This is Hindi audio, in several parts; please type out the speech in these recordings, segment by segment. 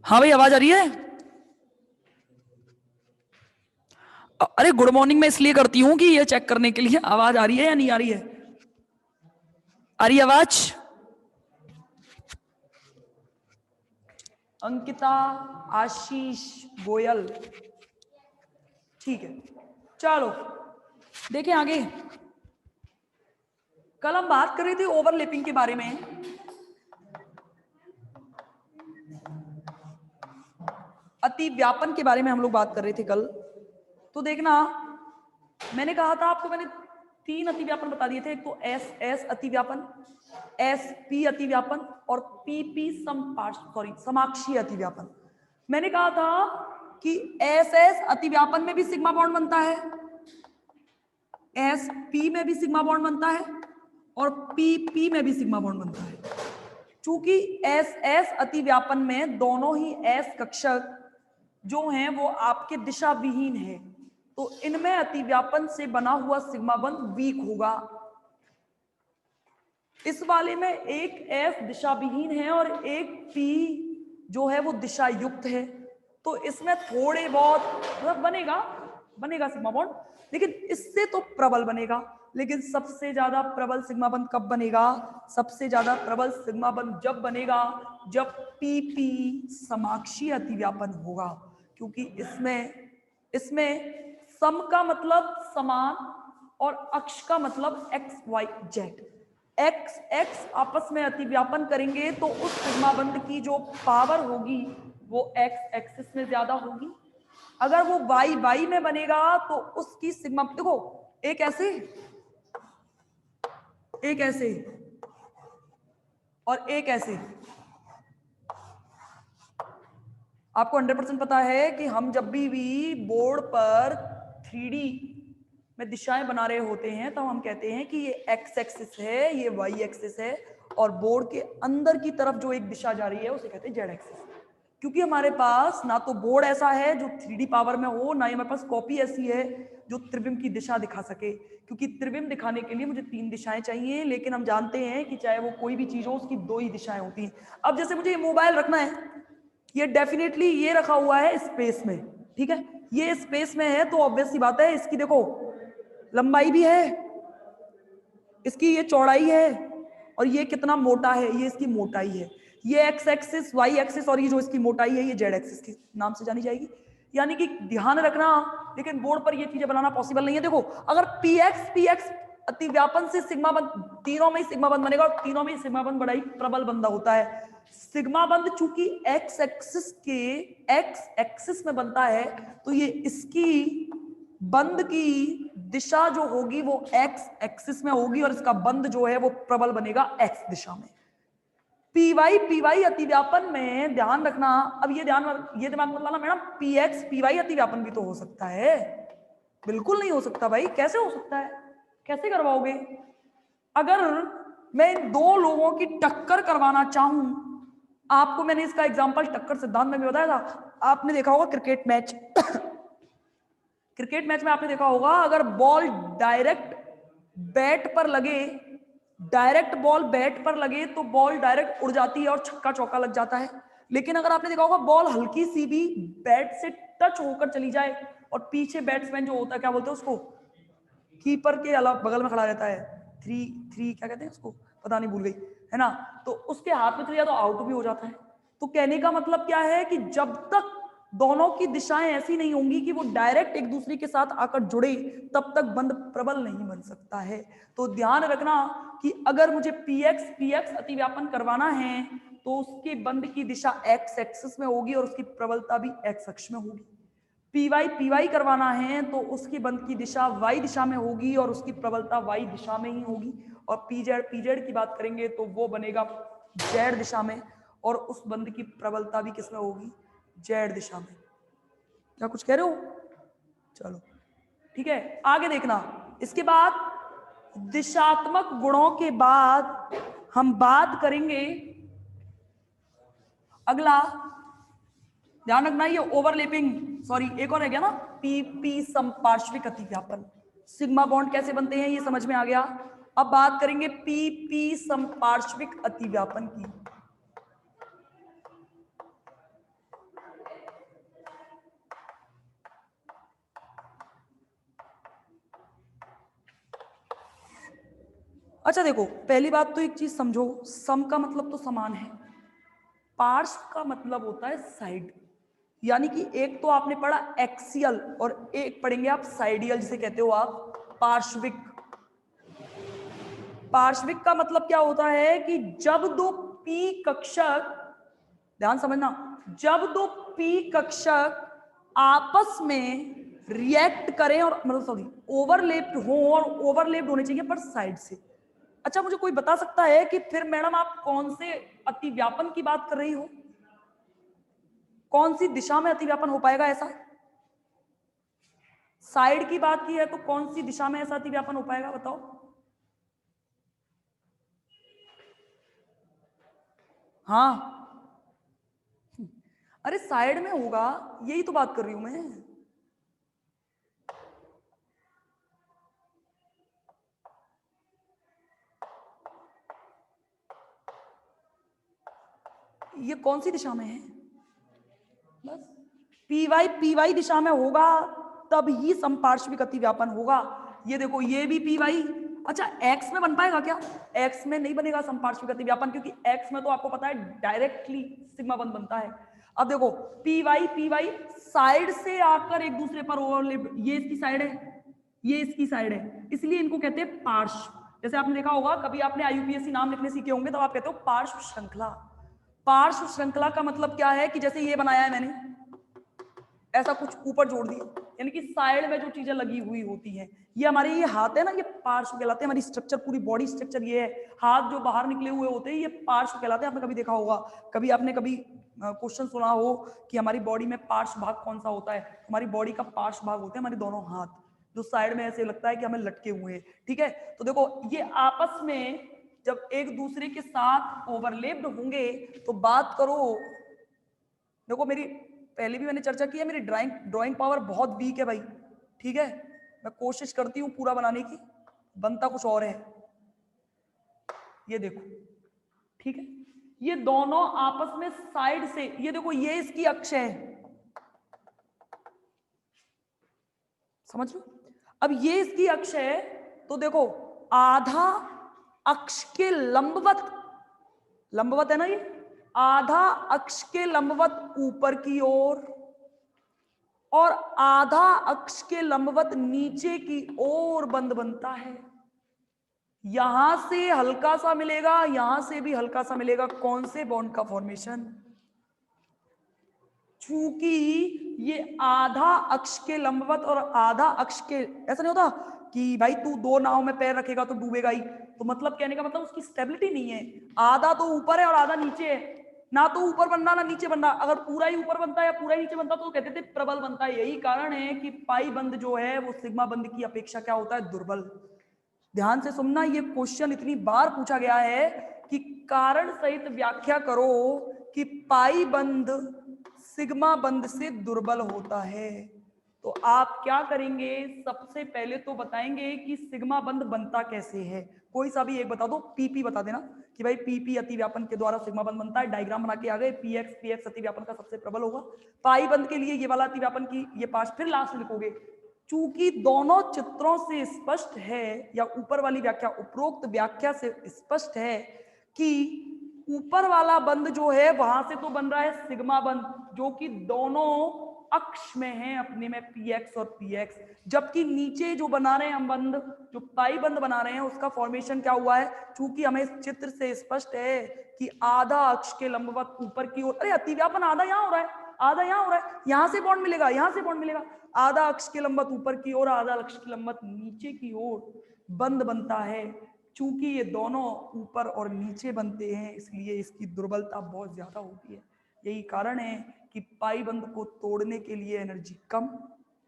हाँ भाई, आवाज आ रही है? अरे गुड मॉर्निंग मैं इसलिए करती हूँ कि ये चेक करने के लिए आवाज आ रही है या नहीं आ रही है। आ रही है आवाज? अंकिता, आशीष, गोयल, ठीक है। चलो देखें आगे। कल हम बात कर रहे थे ओवरलैपिंग के बारे में। अति व्यापन के बारे में हम लोग बात कर रहे थे कल। तो देखना, मैंने कहा था आपको, मैंने 3 अतिव्यापन बता दिए थे। एक तो एस एस अतिव्यापन, एस पी अतिव्यापन और पी पी समाक्षीय अतिव्यापन। मैंने कहा था कि एस एस अतिव्यापन में भी सिग्मा बॉन्ड बनता है, एस पी में भी सिग्मा बॉन्ड बनता है और पी पी में भी सिग्मा बॉन्ड बनता है। चूंकि एस एस अतिव्यापन में दोनों ही एस कक्षक जो हैं वो आपके दिशा विहीन है, तो इनमें अतिव्यापन से बना हुआ सिग्मा बंध वीक होगा। इस वाले में एक एस दिशा विहीन है और एक पी जो है वो दिशा युक्त है, तो इसमें थोड़े बहुत मतलब बनेगा सिग्मा बॉन्ड, लेकिन इससे तो प्रबल बनेगा। लेकिन सबसे ज्यादा प्रबल सिग्मा बंध कब बनेगा? सबसे ज्यादा प्रबल सिग्मा बंध जब बनेगा जब पी पी समाक्षीय अतिव्यापन होगा, क्योंकि इसमें सम का मतलब समान और अक्ष का मतलब X Y Z. X X आपस में अतिव्यापन करेंगे तो उस सिग्मा बंध की जो पावर होगी वो एक्स एक्सिस में ज्यादा होगी। अगर वो वाई वाई में बनेगा तो उसकी सिग्मा, देखो एक ऐसे और एक ऐसे। आपको 100% पता है कि हम जब भी बोर्ड पर 3D में दिशाएं बना रहे होते हैं तो हम कहते हैं कि ये एक्स एक्सिस है, ये वाई एक्सिस है, और बोर्ड के अंदर की तरफ जो एक दिशा जा रही है उसे कहते हैं जेड एक्सिस। क्योंकि हमारे पास ना तो बोर्ड ऐसा है जो 3D पावर में हो, ना ही हमारे पास कॉपी ऐसी है जो त्रिविम की दिशा दिखा सके। क्योंकि त्रिविम दिखाने के लिए मुझे 3 दिशाएं चाहिए, लेकिन हम जानते हैं कि चाहे वो कोई भी चीज हो उसकी 2 ही दिशाएं होती हैं। अब जैसे मुझे ये मोबाइल रखना है, ये डेफिनेटली ये रखा हुआ है स्पेस में, ठीक है, ये स्पेस में है तो ऑब्वियस सी बात है इसकी देखो लंबाई भी है, इसकी ये चौड़ाई है, और ये कितना मोटा है, ये इसकी मोटाई है। ये एक्स एक्सिस, वाई एक्सिस और ये जो इसकी मोटाई है ये जेड एक्सिस के नाम से जानी जाएगी। यानी कि ध्यान रखना, लेकिन बोर्ड पर ये चीजें बनाना पॉसिबल नहीं है। देखो अगर पी एक्स अतिव्यापन से सिग्मा बंध, तीनों में ही सिग्मा बंध बनेगा और तीनों में ही सिग्मा बंध बड़ा ही प्रबल बंधा होता है। सिग्मा बंध चूंकि एक्स एक्सिस में बनता है तो ये इसकी बंध की दिशा जो होगी वो एक्स एक्सिस में होगी और इसका बंध जो है वो प्रबल बनेगा एक्स दिशा में। पीवाई अतिव्यापन में ध्यान रखना, अब ये दिमाग मत लाना मैडम पीएक्स पीवाई अतिव्यापन भी तो हो सकता है। बिल्कुल नहीं हो सकता भाई, कैसे हो सकता है, कैसे करवाओगे? अगर मैं इन 2 लोगों की टक्कर करवाना चाहूं, आपको मैंने इसका एग्जांपल टक्कर सिद्धांत में भी बताया था। आपने देखा होगा क्रिकेट मैच क्रिकेट मैच में आपने देखा होगा अगर बॉल डायरेक्ट बॉल बैट पर लगे तो बॉल डायरेक्ट उड़ जाती है और छक्का चौका लग जाता है। लेकिन अगर आपने देखा होगा बॉल हल्की सी भी बैट से टच होकर चली जाए और पीछे बैट्समैन जो होता है, क्या बोलते हैं उसको, कीपर के अलग बगल में खड़ा रहता है, थ्री थ्री क्या कहते हैं उसको, पता नहीं, भूल गई, है ना, तो उसके हाथ में चले जाए तो आउट भी हो जाता है। तो कहने का मतलब क्या है कि जब तक दोनों की दिशाएं ऐसी नहीं होंगी कि वो डायरेक्ट एक दूसरे के साथ आकर जुड़े, तब तक बंध प्रबल नहीं बन सकता है। तो ध्यान रखना कि अगर मुझे पीएक्स अतिव्यापन करवाना है तो उसके बंध की दिशा एक्स एक्सिस में होगी और उसकी प्रबलता भी एक्स अक्ष में होगी। पीवाई करवाना है तो उसकी बंध की दिशा वाई दिशा में होगी और उसकी प्रबलता वाई दिशा में ही होगी। और पीजेड की बात करेंगे तो वो बनेगा जेड दिशा में और उस बंध की प्रबलता भी किस में होगी, जेड दिशा में। क्या कुछ कह रहे हो? चलो ठीक है, आगे देखना। इसके बाद दिशात्मक गुणों के बाद हम बात करेंगे अगला, ध्यान रखना ये ओवरलैपिंग, सॉरी एक और है क्या ना, पी समपार्श्विक अतिव्यापन। सिग्मा बॉन्ड कैसे बनते हैं ये समझ में आ गया। अब बात करेंगे पी समपार्श्विक अतिव्यापन की। अच्छा देखो, पहली बात तो एक चीज समझो, सम का मतलब तो समान है, पार्श्व का मतलब होता है साइड। यानी कि एक तो आपने पढ़ा एक्सियल और एक पढ़ेंगे आप साइडियल, जिसे कहते हो आप पार्श्विक। पार्श्विक का मतलब क्या होता है कि जब दो पी कक्षक, ध्यान समझना, जब दो पी कक्षक आपस में रिएक्ट करें और मतलब सॉरी ओवरलेप्ड हो, और ओवरलेप्ड होने चाहिए पर साइड से। अच्छा मुझे कोई बता सकता है कि फिर मैडम आप कौन से अतिव्यापन की बात कर रही हो, कौन सी दिशा में अतिव्यापन हो पाएगा ऐसा? साइड की बात की है तो कौन सी दिशा में ऐसा अतिव्यापन हो पाएगा, बताओ। हाँ, अरे साइड में होगा, यही तो बात कर रही हूं मैं। ये कौन सी दिशा में है? बस पी वाई दिशा में होगा तब ही समपार्श्विक अतिव्यापन होगा। ये देखो ये भी पी वाई। अच्छा एक्स में बन पाएगा क्या? एक्स में नहीं बनेगा समपार्श्विक अतिव्यापन, क्योंकि एक्स में तो आपको पता है डायरेक्टली सिग्मा बंध बनता है। अब देखो पी वाई साइड से आकर एक दूसरे पर ओवरलैप, ये इसकी साइड है, ये इसकी साइड है, इसलिए इनको कहते हैं पार्श्व। जैसे आपने देखा होगा, कभी आपने आईयूपीएससी नाम लिखने सीखे होंगे तो आप कहते हो पार्श्व श्रृंखला। पार्श्व श्रृंखला का मतलब क्या है कि जैसे ये बनाया है मैंने, ऐसा कुछ ऊपर जोड़ दिया, यानी कि साइड में जो चीजें लगी हुई होती हैं, ये हमारे ये हाथ है ना, ये पार्श्व कहलाते हैं। हमारी स्ट्रक्चर, पूरी बॉडी स्ट्रक्चर ये है, हाथ जो बाहर निकले हुए होते हैं ये पार्श्व कहलाते हैं। आपने कभी देखा होगा, कभी आपने कभी क्वेश्चन सुना हो कि हमारी बॉडी में पार्श्व भाग कौन सा होता है? हमारी बॉडी का पार्श्व भाग होते हैं हमारे दोनों हाथ, जो साइड में ऐसे लगता है कि हमें लटके हुए हैं। ठीक है, तो देखो ये आपस में जब एक दूसरे के साथ ओवरलेप्ड होंगे तो बात करो, देखो मेरी पहले भी मैंने चर्चा की है, मेरी ड्राइंग पावर बहुत वीक है भाई। ठीक है, मैं कोशिश करती हूँ पूरा बनाने की, बनता कुछ और है। ये देखो, ठीक है, ये दोनों आपस में साइड से, ये देखो ये इसकी अक्ष है, समझ लो। अब ये इसकी अक्ष है, तो देखो आधा अक्ष के लंबवत, लंबवत है ना ये, आधा अक्ष के लंबवत ऊपर की ओर और आधा अक्ष के लंबवत नीचे की ओर बंध बनता है। यहां से हल्का सा मिलेगा, यहां से भी हल्का सा मिलेगा, कौन से बॉन्ड का फॉर्मेशन? चूंकि ये आधा अक्ष के लंबवत और आधा अक्ष के, ऐसा नहीं होता कि भाई तू दो नाव में पैर रखेगा तो डूबेगा ही, तो मतलब कहने का मतलब उसकी स्टेबिलिटी नहीं है। आधा तो ऊपर है और आधा नीचे है, ना तो ऊपर बनना ना नीचे बनना। अगर पूरा ही ऊपर बनता है या पूरा ही नीचे बनता तो कहते थे प्रबल बनता है। यही कारण है कि पाई बंध जो है वो सिग्मा बंध की अपेक्षा क्या होता है? दुर्बल। ध्यान से सुनना, ये क्वेश्चन इतनी बार पूछा गया है कि कारण सहित व्याख्या करो कि पाई बंध सिग्मा बंध से दुर्बल होता है। तो आप क्या करेंगे, सबसे पहले तो बताएंगे कि सिग्मा बंध बनता कैसे है। कोई सा भी एक बता दो, पीपी बता देना कि भाई पीपी अतिव्यापन के द्वारा सिग्मा बंध बनता है, डायग्राम बना के आ गए, पीएक्स अतिव्यापन का सबसे प्रबल होगा। पाई बंध के लिए ये वाला अतिव्यापन की ये पास फिर लास्ट में लिखोगे। चूंकि दोनों चित्रों से स्पष्ट है, या ऊपर वाली व्याख्या उपरोक्त व्याख्या से स्पष्ट है कि ऊपर वाला बंध जो है वहां से तो बन रहा है सिग्मा बंध, जो कि दोनों अक्ष में है अपने में, पीएक्स और पीएक्स। जबकि नीचे जो बना रहे हैं हम बंध, जो पाई बंध बना रहे हैं, उसका फॉर्मेशन क्या हुआ है? चूंकि हमें इस चित्र से स्पष्ट है कि आधा अक्ष के लंबवत ऊपर की ओर, अरे अतिव्यापन आधा यहां हो रहा है, आधा यहां हो रहा है, यहां से बॉन्ड मिलेगा, यहां से बॉन्ड मिलेगा, आधा अक्ष के लंबवत ऊपर की ओर, आधा अक्ष के लंबवत नीचे की ओर बंद बनता है। चूंकि ये दोनों ऊपर और नीचे बनते हैं, इसलिए इसकी दुर्बलता बहुत ज्यादा होती है। यही कारण है कि पाई बंध को तोड़ने के लिए एनर्जी कम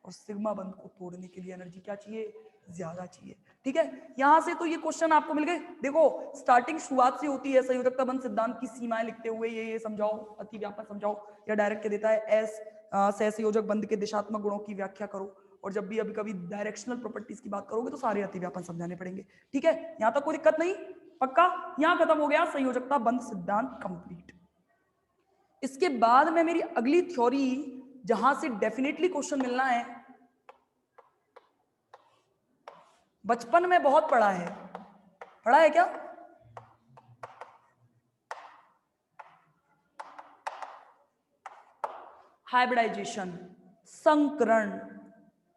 और सिग्मा बंध को तोड़ने के लिए एनर्जी क्या चाहिए? ज्यादा चाहिए। ठीक है, यहां से तो ये क्वेश्चन आपको मिल गए। देखो स्टार्टिंग शुरुआत से होती है संयोजकता बंध सिद्धांत की सीमाएं लिखते हुए ये समझाओ, अतिव्यापन समझाओ, या डायरेक्ट के देता है एस सहसंयोजक बंध के दिशात्मक गुणों की व्याख्या करो। और जब भी अभी कभी डायरेक्शनल प्रॉपर्टीज की बात करोगे तो सारे अतिव्यापन समझाने पड़ेंगे। ठीक है, यहां तक कोई दिक्कत नहीं? पक्का? यहां खत्म हो गया संयोजकता बंध सिद्धांत कंप्लीट। इसके बाद में मेरी अगली थ्योरी, जहां से डेफिनेटली क्वेश्चन मिलना है, बचपन में बहुत पढ़ा है, पढ़ा है क्या? हाइब्रिडाइजेशन, संकरण,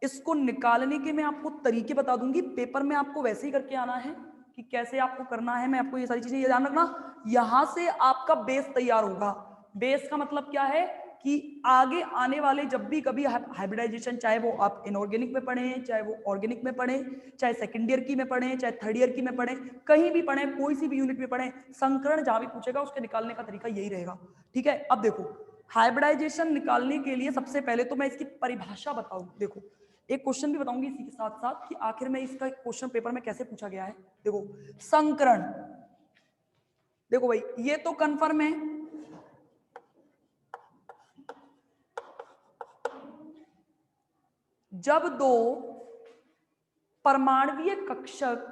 इसको निकालने के मैं आपको तरीके बता दूंगी। पेपर में आपको वैसे ही करके आना है कि कैसे आपको करना है। मैं आपको ये सारी चीजें ये ध्यान रखना, यहां से आपका बेस तैयार होगा। बेस का मतलब क्या है कि आगे आने वाले जब भी कभी हाइब्रिडाइजेशन, चाहे वो आप इनऑर्गेनिक में पढ़ें, चाहे वो ऑर्गेनिक में पढ़ें, चाहे सेकेंड ईयर की में पढ़ें, चाहे थर्ड ईयर की में पढ़ें, कहीं भी पढ़ें, कोई सी भी यूनिट में पढ़ें, संकरण जहां भी पूछेगा उसके निकालने का तरीका यही रहेगा। ठीक है, अब देखो हाइब्रिडाइजेशन निकालने के लिए सबसे पहले तो मैं इसकी परिभाषा बताऊं। देखो एक क्वेश्चन भी बताऊंगी इसी के साथ साथ कि आखिर में इसका क्वेश्चन पेपर में कैसे पूछा गया है। देखो संकरण, देखो भाई ये तो कन्फर्म है, जब दो परमाणुीय कक्षक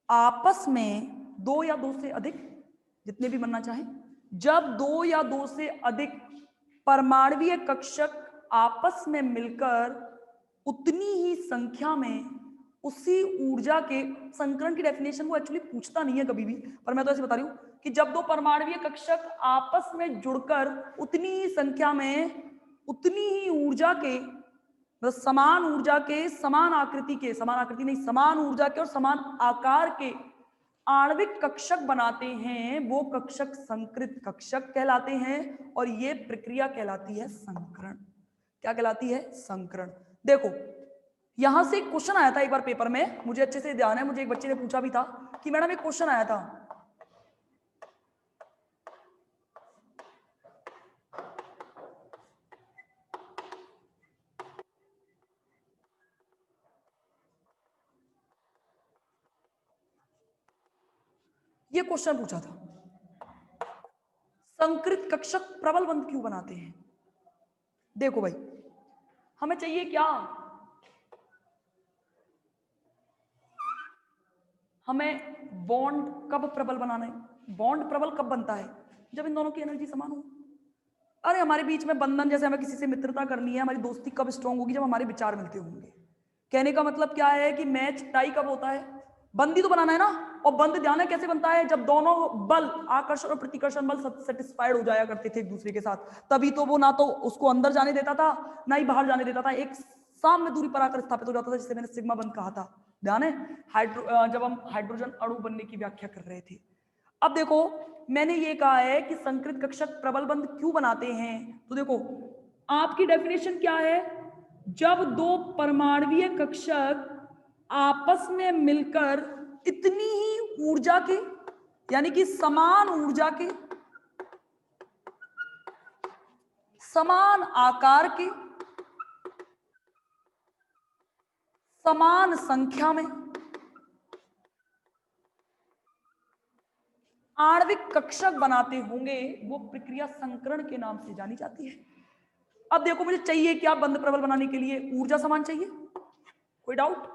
आपस में, दो या दो से अधिक, जितने भी बनना चाहे, जब दो या दो से अधिक परमाणुीय कक्षक आपस में मिलकर उतनी ही संख्या में उसी ऊर्जा के, संकरण की डेफिनेशन वो एक्चुअली पूछता नहीं है कभी भी, पर मैं तो ऐसे बता रही हूं कि जब दो परमाणुीय कक्षक आपस में जुड़कर उतनी ही संख्या में उतनी ही ऊर्जा के, मतलब समान ऊर्जा के, समान आकृति के, समान आकृति नहीं, समान ऊर्जा के और समान आकार के आणविक कक्षक बनाते हैं, वो कक्षक संकृत कक्षक कहलाते हैं। और ये प्रक्रिया कहलाती है संकरण। क्या कहलाती है? संकरण। देखो यहां से एक क्वेश्चन आया था एक बार पेपर में, मुझे अच्छे से ध्यान है, मुझे एक बच्चे ने पूछा भी था कि मैडम एक क्वेश्चन आया था, ये क्वेश्चन पूछा था, संकृत कक्षक प्रबल बंध क्यों बनाते हैं? देखो भाई हमें चाहिए क्या, हमें बॉन्ड कब प्रबल बनाना है? बॉन्ड प्रबल कब बनता है? जब इन दोनों की एनर्जी समान हो। अरे हमारे बीच में बंधन, जैसे हमें किसी से मित्रता करनी है, हमारी दोस्ती कब स्ट्रांग होगी? जब हमारे विचार मिलते होंगे। कहने का मतलब क्या है कि मैच टाई कब होता है? बंद ही तो बनाना है ना। और बंद ध्यान है कैसे बनता है? जब दोनों बल, आकर्षण और प्रतिकर्षण बल सेटिस्फाइड हो जाया करते थे एक दूसरे के साथ, तभी तो वो ना तो उसको अंदर जाने देता था ना ही बाहर जाने देता था, एक साम्य दूरी पर आकर स्थापित हो जाता था, जिसे मैंने सिग्मा बंध कहा था। ध्यान है? जब हम हाइड्रोजन अणु बनने की व्याख्या कर रहे थे। अब देखो मैंने ये कहा है कि संकृत कक्षक प्रबल बंध क्यों बनाते हैं, तो देखो आपकी डेफिनेशन क्या है? जब दो परमाणुीय कक्षक आपस में मिलकर इतनी ही ऊर्जा के, यानी कि समान ऊर्जा के, समान आकार के, समान संख्या में आणविक कक्षक बनाते होंगे, वो प्रक्रिया संकरण के नाम से जानी जाती है। अब देखो मुझे चाहिए क्या बंध प्रबल बनाने के लिए? ऊर्जा समान चाहिए, कोई डाउट?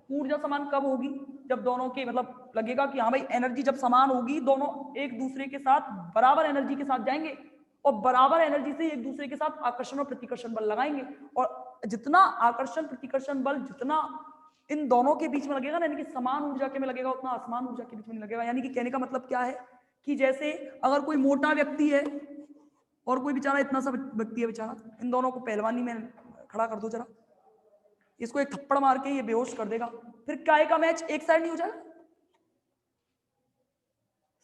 ऊर्जा समान कब होगी? जब दोनों के, मतलब लगेगा कि हाँ भाई एनर्जी जब समान होगी, दोनों एक दूसरे के साथ बराबर एनर्जी के साथ जाएंगे और बराबर एनर्जी से एक दूसरे के साथ आकर्षण और प्रतिकर्षण बल लगाएंगे। और जितना आकर्षण प्रतिकर्षण बल जितना इन दोनों के बीच में लगेगा ना, यानी कि समान ऊर्जा के में लगेगा, उतना असमान ऊर्जा के बीच में नहीं लगेगा। यानी कि कहने का मतलब क्या है कि जैसे अगर कोई मोटा व्यक्ति है और कोई बेचारा इतना सा व्यक्ति है बेचारा, इन दोनों को पहलवानी में खड़ा कर दो जरा, इसको एक थप्पड़ मार के ये बेहोश कर देगा, फिर काय का मैच एक साइड नहीं हो जाएगा?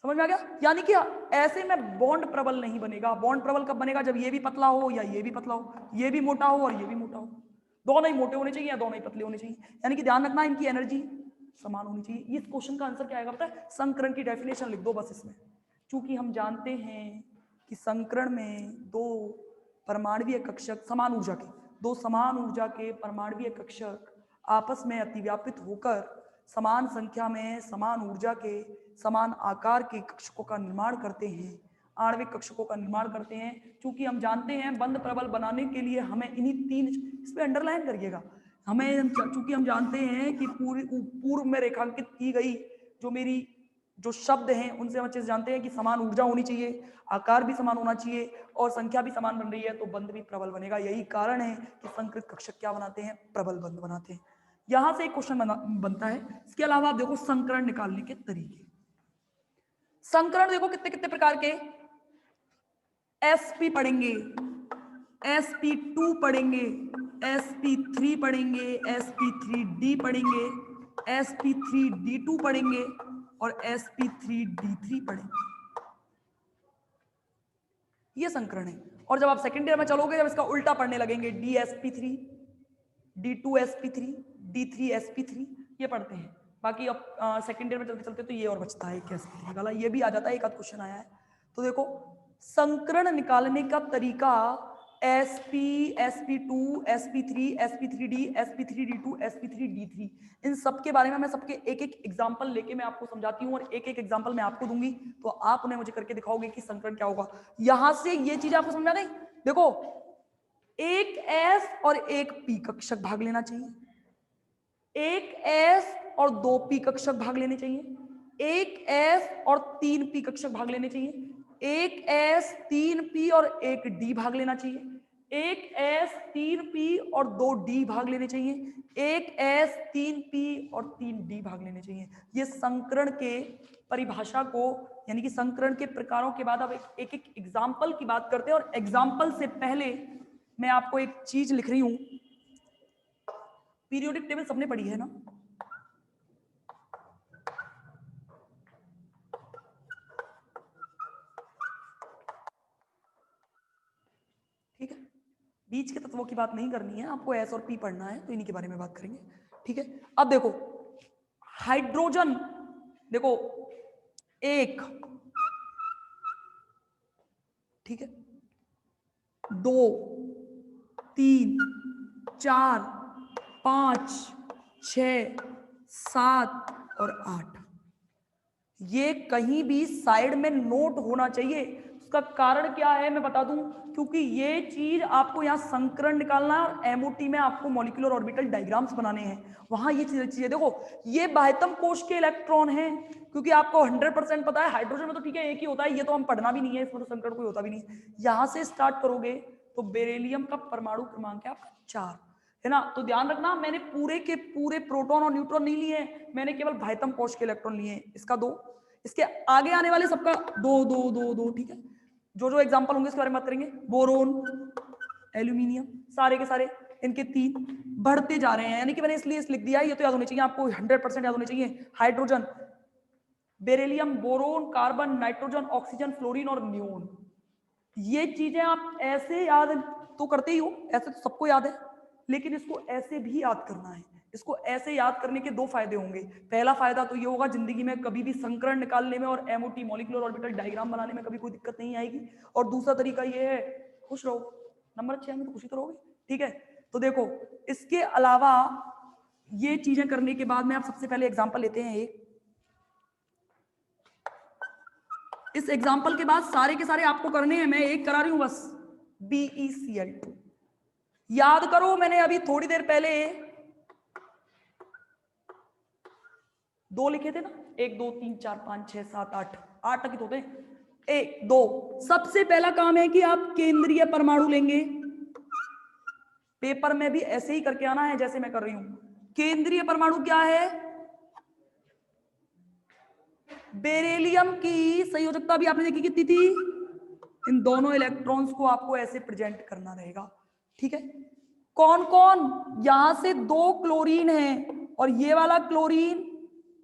समझ में आ गया? यानी कि ऐसे में बॉन्ड प्रबल नहीं बनेगा। बॉन्ड प्रबल कब बनेगा? जब ये भी पतला हो या ये भी पतला हो, ये भी मोटा हो और ये भी मोटा हो, दोनों ही मोटे होने चाहिए या दोनों ही पतले होने चाहिए। यानी कि ध्यान रखना इनकी एनर्जी समान होनी चाहिए। इस क्वेश्चन का आंसर क्या आएगा पता है? संकरण की डेफिनेशन लिख दो बस इसमें। चूंकि हम जानते हैं कि संकरण में दो परमाणुीय कक्षक समान ऊर्जा के, दो समान ऊर्जा के परमाणुीय कक्षक आपस में अतिव्यापित होकर समान संख्या में समान ऊर्जा के समान आकार के कक्षकों का निर्माण करते हैं, आणविक कक्षकों का निर्माण करते हैं। चूंकि हम जानते हैं बंध प्रबल बनाने के लिए हमें इन्हीं तीन, इस पे अंडरलाइन करिएगा, हमें, चूंकि हम जानते हैं कि पूर्व में रेखांकित की गई जो मेरी जो शब्द हैं उनसे हम अच्छे से जानते हैं कि समान ऊर्जा होनी चाहिए, आकार भी समान होना चाहिए और संख्या भी समान बन रही है, तो बंध भी प्रबल बनेगा। यही कारण है कि संकृत कक्षक क्या बनाते हैं? प्रबल बंध बनाते हैं। यहां से एक क्वेश्चन बनता है। इसके अलावा आप देखो संकरण निकालने के तरीके। संकरण देखो कितने कितने प्रकार के, sp पढ़ेंगे, sp2 पढ़ेंगे, sp3 पढ़ेंगे, sp3d पढ़ेंगे, sp3d2 पढ़ेंगे और sp3d3 पढ़ेंगे। ये संकरण है। और जब आप सेकेंड ईयर में चलोगे, जब इसका उल्टा पढ़ने लगेंगे, dsp3, d2sp3, d3sp3, ये पढ़ते हैं। बाकी अब सेकेंड ईयर में चलते चलते तो ये और बचता है sp3 वाला, ये भी आ जाता है, एक आध क्वेश्चन आया है। तो देखो संकरण निकालने का तरीका sp, sp2, sp3, sp3d, sp3d2, sp3d3, इन सब के बारे में मैं सबके एक एक एग्जांपल लेके मैं आपको समझाती हूँ और एक एक एग्जांपल मैं आपको दूंगी, तो आप उन्हें मुझे करके दिखाओगे कि संकरण क्या होगा। यहां से ये चीज आपको समझ आ गई। देखो एक s और एक p कक्षक भाग लेना चाहिए, एक s और 2 p कक्षक भाग लेने चाहिए, एक s और 3 p कक्षक भाग लेने चाहिए, एक s 3 p और एक d भाग लेना चाहिए, एक s 3 p और 2 d भाग लेने चाहिए, एक s 3 p और 3 d भाग लेने चाहिए। ये संकरण के परिभाषा को, यानी कि संकरण के प्रकारों के बाद अब एक एक एग्जाम्पल की बात करते हैं। और एग्जाम्पल से पहले मैं आपको एक चीज लिख रही हूं, पीरियोडिक टेबल सबने पढ़ी है ना? ठीक है, बीच के तत्वों की बात नहीं करनी है, आपको एस और पी पढ़ना है, तो इन्हीं के बारे में बात करेंगे। ठीक है, अब देखो हाइड्रोजन, देखो एक, ठीक है, 2, 3, 4, 5, 6, 7 और 8, ये कहीं भी साइड में नोट होना चाहिए। उसका कारण क्या है मैं बता दूं, क्योंकि ये चीज आपको यहाँ संकरण निकालना है और एमओटी में आपको मॉलिक्यूलर ऑर्बिटल डायग्राम्स बनाने हैं, वहां ये चीजें। देखो ये बाह्यतम कोश के इलेक्ट्रॉन हैं, क्योंकि आपको 100% पता है हाइड्रोजन में तो ठीक है एक ही होता है, ये तो हम पढ़ना भी नहीं है, इसमें तो संकरण कोई होता भी नहीं है। यहां से स्टार्ट करोगे तो बेरिलियम का परमाणु क्रमांक है आपका 4, है ना? तो ध्यान रखना, मैंने पूरे के पूरे प्रोटॉन और न्यूट्रॉन नहीं लिए, मैंने केवल बाह्यतम कोश के इलेक्ट्रॉन लिए। इसका 2, इसके आगे आने वाले सबका 2 2 2 2, ठीक है। जो जो एग्जांपल होंगे इसके बारे में बात करेंगे। बोरोन, एल्यूमिनियम, सारे के सारे इनके 3 बढ़ते जा रहे हैं, यानी कि मैंने इसलिए लिख दिया, ये तो याद होने चाहिए आपको, 100% याद होने चाहिए। Hydrogen, beryllium, boron, carbon, nitrogen, oxygen, fluorine और नियोन, ये चीजें आप ऐसे याद तो करते ही हो, ऐसे तो सबको याद है, लेकिन इसको ऐसे भी याद करना है। इसको ऐसे याद करने के 2 फायदे होंगे। पहला फायदा तो ये होगा, जिंदगी में कभी भी संकरण निकालने में और एमओटी मॉलिक्यूलर ऑर्बिटल डायग्राम बनाने में कभी कोई दिक्कत नहीं आएगी। और दूसरा तरीका ये है, खुश रहो, नंबर अच्छे आएंगे तो खुशी तो रहोगे, ठीक है। तो देखो इसके अलावा ये चीजें करने के बाद में आप सबसे पहले एग्जाम्पल लेते हैं एक, इस एग्जाम्पल के बाद सारे के सारे आपको करने हैं, मैं एक करा रही हूं बस, BeCl2। याद करो मैंने अभी थोड़ी देर पहले 2 लिखे थे ना, 1 2 3 4 5 6 7 8, 8 तक ही तो होते हैं। 1 2, सबसे पहला काम है कि आप केंद्रीय परमाणु लेंगे, पेपर में भी ऐसे ही करके आना है जैसे मैं कर रही हूं। केंद्रीय परमाणु क्या है? बेरिलियम की संयोजकता भी आपने देखी कितनी थी, इन दोनों इलेक्ट्रॉन्स को आपको ऐसे प्रेजेंट करना रहेगा, ठीक है। कौन कौन? यहां से 2 क्लोरीन है और ये वाला क्लोरीन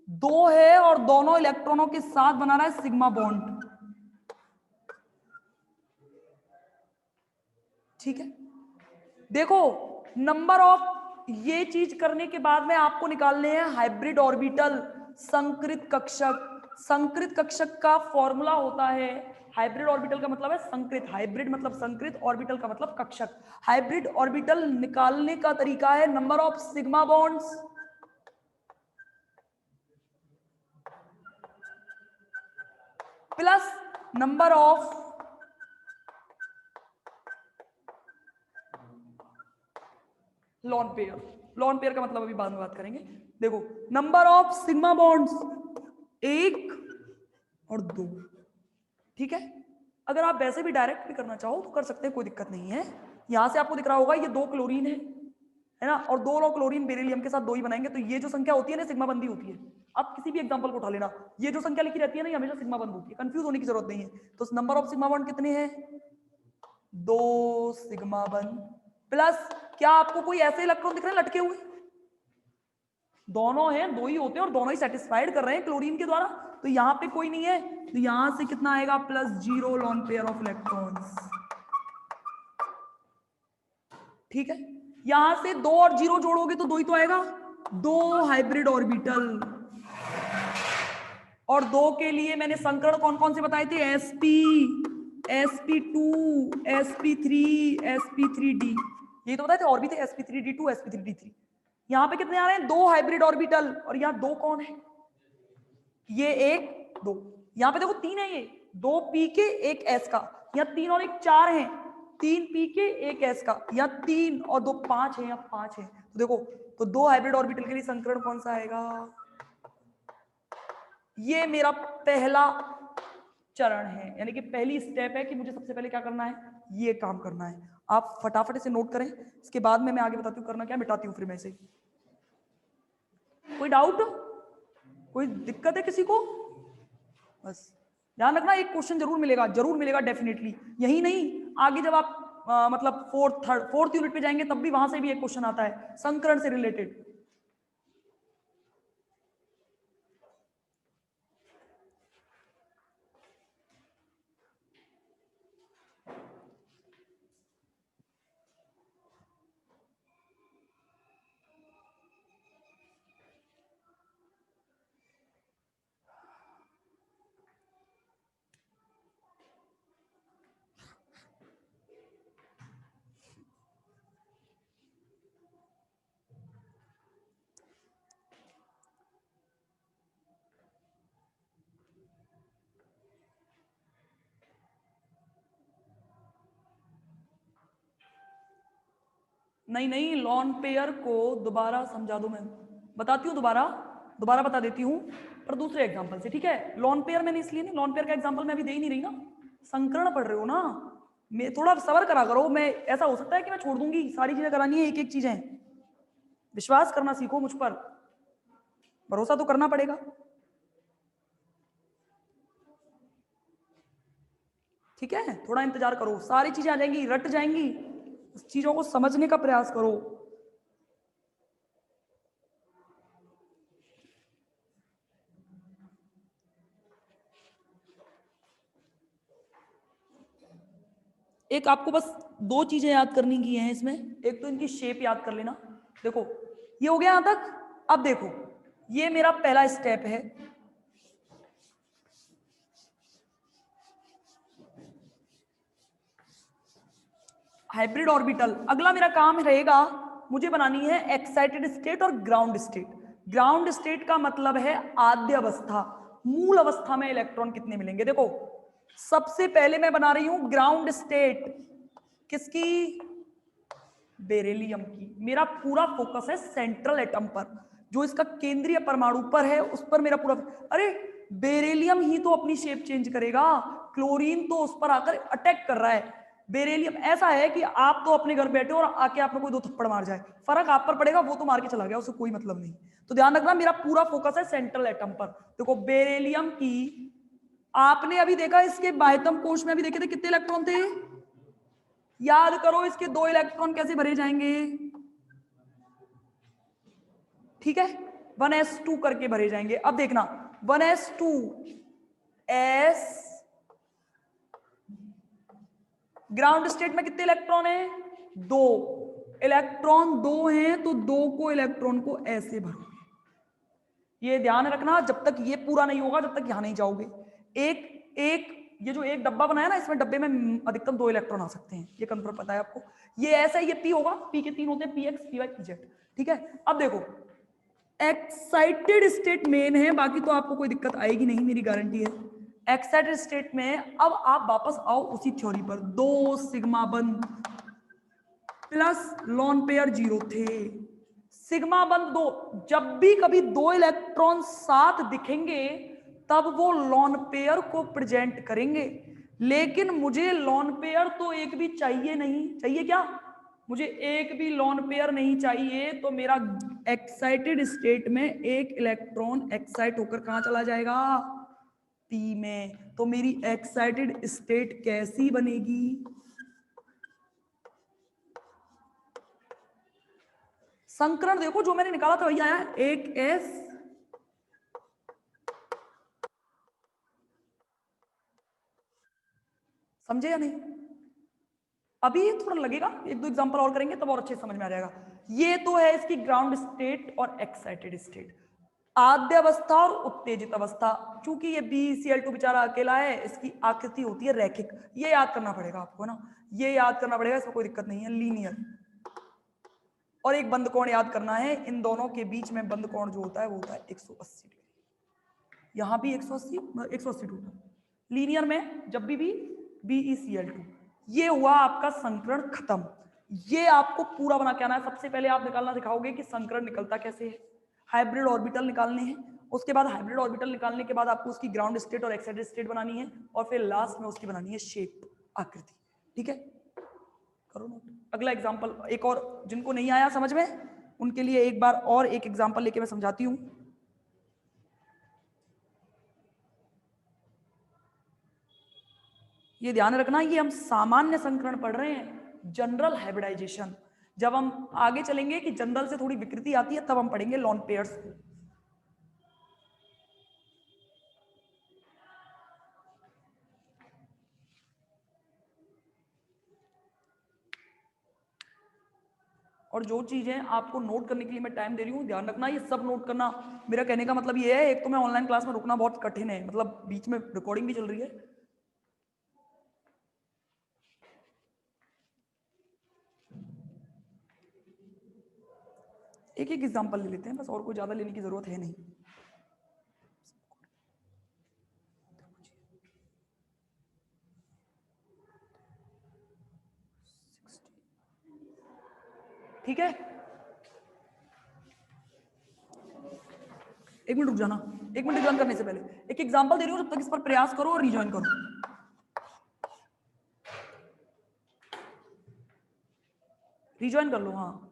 2 है और दोनों इलेक्ट्रॉनों के साथ बना रहा है सिग्मा बॉन्ड, ठीक है। देखो नंबर ऑफ, ये चीज करने के बाद में आपको निकालने हैं हाइब्रिड ऑर्बिटल, संकृत कक्षक। संकृत कक्षक का फॉर्मूला होता है, हाइब्रिड ऑर्बिटल का मतलब है संकृत, हाइब्रिड मतलब संकृत, ऑर्बिटल का मतलब कक्षक। हाइब्रिड ऑर्बिटल निकालने का तरीका है number of sigma bonds plus number of lone pair. Lone pair का मतलब अभी बाद में बात करेंगे। देखो नंबर ऑफ सिग्मा बॉन्ड्स 1 और 2, ठीक है। अगर आप वैसे भी डायरेक्ट भी करना चाहो तो कर सकते हैं, कोई दिक्कत नहीं है। यहां से आपको दिख रहा होगा ये 2 क्लोरीन है है ना, और 2 लोग क्लोरीन बेरिलियम के साथ 2 ही बनाएंगे, तो ये जो संख्या होती है ना सिग्मा बंदी होती है। आप किसी भी एग्जांपल को उठा लेना, ये जो संख्या लिखी रहती है ना ये हमेशा सिग्मा बंद होती है, कंफ्यूज होने की जरूरत नहीं है। तो नंबर ऑफ सिग्मा बॉन्ड कितने हैं? 2 सिग्मा बंद प्लस, क्या आपको कोई ऐसे इलेक्ट्रॉन दिख रहे हैं लटके हुए? दोनों हैं, 2 ही होते हैं और दोनों ही सेटिस्फाइड कर रहे हैं क्लोरीन के द्वारा, तो यहां पे कोई नहीं है, तो यहां से कितना आएगा? +0 लॉन पेयर ऑफ इलेक्ट्रॉन्स। ठीक है, यहां से 2 और 0 जोड़ोगे तो 2 ही तो आएगा, 2 हाइब्रिड ऑर्बिटल। और 2 के लिए मैंने संकरण कौन कौन से बताए थे? sp, sp2, sp3, sp3d, ये तो बताए थे, और भी थे sp3d2, sp3d3। यहां पे कितने आ रहे हैं? 2 हाइब्रिड ऑर्बिटल, और यहाँ 2 कौन है? ये 1 2, यहाँ पे देखो 3 है, ये 2 p के 1 s का, यहाँ 3 और 1 4 है, 3 p के 1 s का, यहाँ 3 और 2 5 है, यहाँ 5 है। तो देखो, तो 2 हाइब्रिड ऑर्बिटल के लिए संकरण कौन सा आएगा? ये मेरा पहला चरण है, यानी कि पहली स्टेप है कि मुझे सबसे पहले क्या करना है? ये काम करना है। आप फटाफट इसे नोट करें, इसके बाद में मैं आगे बताती हूँ करना क्या, मिटाती हूँ फिर मैं इसे। कोई डाउट, कोई दिक्कत है किसी को? बस ध्यान रखना, एक क्वेश्चन जरूर मिलेगा, जरूर मिलेगा डेफिनेटली। यही नहीं, आगे जब आप मतलब फोर्थ यूनिट पे जाएंगे तब भी वहां से भी एक क्वेश्चन आता है संकरण से रिलेटेड। नहीं नहीं, लॉन पेयर को दोबारा समझा दो, मैं बताती हूँ, दोबारा बता देती हूँ, पर दूसरे एग्जांपल से। ठीक है, लॉन पेयर मैंने इसलिए नहीं, लॉन पेयर का एग्जांपल मैं अभी दे ही नहीं रही ना, संकरण पढ़ रहे हो ना, मैं थोड़ा सबर करा करो। मैं ऐसा हो सकता है कि मैं छोड़ दूंगी, सारी चीजें करानी है, एक एक चीजें, विश्वास करना सीखो मुझ पर, भरोसा तो करना पड़ेगा। ठीक है, थोड़ा इंतजार करो, सारी चीजें आ जाएंगी, रट जाएंगी, चीजों को समझने का प्रयास करो। एक आपको बस 2 चीजें याद करनी की हैं इसमें, एक तो इनकी शेप याद कर लेना। देखो ये हो गया यहां तक। अब देखो, ये मेरा पहला स्टेप है, हाइब्रिड ऑर्बिटल। अगला मेरा काम रहेगा, मुझे बनानी है एक्साइटेड स्टेट और ग्राउंड स्टेट। ग्राउंड स्टेट का मतलब है आद्य अवस्था, मूल अवस्था में इलेक्ट्रॉन कितने मिलेंगे। देखो सबसे पहले मैं बना रही हूं ग्राउंड स्टेट, किसकी? बेरिलियम की। मेरा पूरा फोकस है सेंट्रल एटम पर, जो इसका केंद्रीय परमाणु पर है, उस पर मेरा पूरा। अरे बेरिलियम ही तो अपनी शेप चेंज करेगा, क्लोरीन तो उस पर आकर अटैक कर रहा है। बेरिलियम ऐसा है कि आप तो अपने घर बैठे और आके आप में कोई 2 थप्पड़ मार जाए, फर्क आप पर पड़ेगा, वो तो मार के चला गया, उससे कोई मतलब नहीं। तो ध्यान रखना, मेरा पूरा फोकस है सेंट्रल एटम पर। देखो बेरिलियम की, आपने अभी देखा इसके बाह्यतम कोश में अभी देखे थे कितने इलेक्ट्रॉन थे? याद करो इसके 2 इलेक्ट्रॉन कैसे भरे जाएंगे? ठीक है, 1s2 करके भरे जाएंगे। अब देखना 1s2 s, ग्राउंड स्टेट में कितने इलेक्ट्रॉन है? 2 इलेक्ट्रॉन, 2 हैं तो 2 को इलेक्ट्रॉन को ऐसे भरोगे। ये ध्यान रखना, जब तक ये पूरा नहीं होगा तब तक यहां नहीं जाओगे। एक एक ये जो एक डब्बा बनाया ना, इसमें डब्बे में अधिकतम 2 इलेक्ट्रॉन आ सकते हैं, ये कंफर्म पता है आपको। ये ऐसा ही, ये पी होगा, पी के 3 होते हैं, px py pz। ठीक है, अब देखो एक्साइटेड स्टेट मेन है, बाकी तो आपको कोई दिक्कत आएगी नहीं, मेरी गारंटी है। एक्साइटेड स्टेट में अब आप वापस आओ उसी थ्योरी पर, 2 सिग्मा बंद प्लस लॉन पेयर 0 थे, सिग्मा बंद 2। जब भी कभी 2 इलेक्ट्रॉन साथ दिखेंगे तब वो लॉन पेयर को प्रेजेंट करेंगे, लेकिन मुझे लॉन पेयर तो एक भी चाहिए नहीं। चाहिए क्या? मुझे एक भी लोन पेयर नहीं चाहिए, तो मेरा एक्साइटेड स्टेट में एक इलेक्ट्रॉन एक्साइट होकर कहां चला जाएगा, पी में। तो मेरी एक्साइटेड स्टेट कैसी बनेगी, संकरण देखो जो मैंने निकाला था वही आया, एक एस, समझे या नहीं? अभी थोड़ा लगेगा, एक दो एग्जांपल और करेंगे तब और अच्छे समझ में आ जाएगा। ये तो है इसकी ग्राउंड स्टेट और एक्साइटेड स्टेट, आद्य अवस्था और उत्तेजित अवस्था। चूंकि ये BeCl2 बेचारा अकेला है, इसकी आकृति होती है रैखिक, ये याद करना पड़ेगा आपको ना, ये याद करना पड़ेगा, इसमें कोई दिक्कत नहीं है, लीनियर। और एक बंद कोण याद करना है, इन दोनों के बीच में बंद कोण जो होता है वो होता है 180 डिग्री, यहां भी 180 टोटल, लीनियर में जब भी BeCl2। ये हुआ आपका संकरण खत्म। ये आपको पूरा बना के आना है। सबसे पहले आप निकालना सिखाओगे कि संकरण निकलता कैसे है, हाइब्रिड ऑर्बिटल निकालने हैं, उसके बाद हाइब्रिड ऑर्बिटल निकालने के बाद आपको उसकी ग्राउंड स्टेट और एक्साइटेड स्टेट बनानी है, और फिर लास्ट में उसकी बनानी है शेप, आकृति। ठीक है, करो नोट। अगला एग्जांपल, एक और जिनको नहीं आया समझ में उनके लिए एक बार और एक एग्जांपल लेके मैं समझाती हूं। ये ध्यान रखना, ये हम सामान्य संकरण पढ़ रहे हैं, जनरल हाइब्रिडाइजेशन। जब हम आगे चलेंगे कि जनरल से थोड़ी विकृति आती है, तब हम पढ़ेंगे लॉन पेयर्स को। और जो चीजें आपको नोट करने के लिए मैं टाइम दे रही हूँ, ध्यान रखना ये सब नोट करना। मेरा कहने का मतलब ये है, एक तो मैं ऑनलाइन क्लास में रुकना बहुत कठिन है, मतलब बीच में रिकॉर्डिंग भी चल रही है। एक एक एग्जांपल ले लेते हैं बस, और कोई ज्यादा लेने की जरूरत है नहीं। ठीक है, एक मिनट रुक जाना, एक मिनट एग्जाम करने से पहले एक एग्जांपल दे रही हूँ, जब तक इस पर प्रयास करो और रिजॉइन करो। रिजॉइन कर लो, हाँ।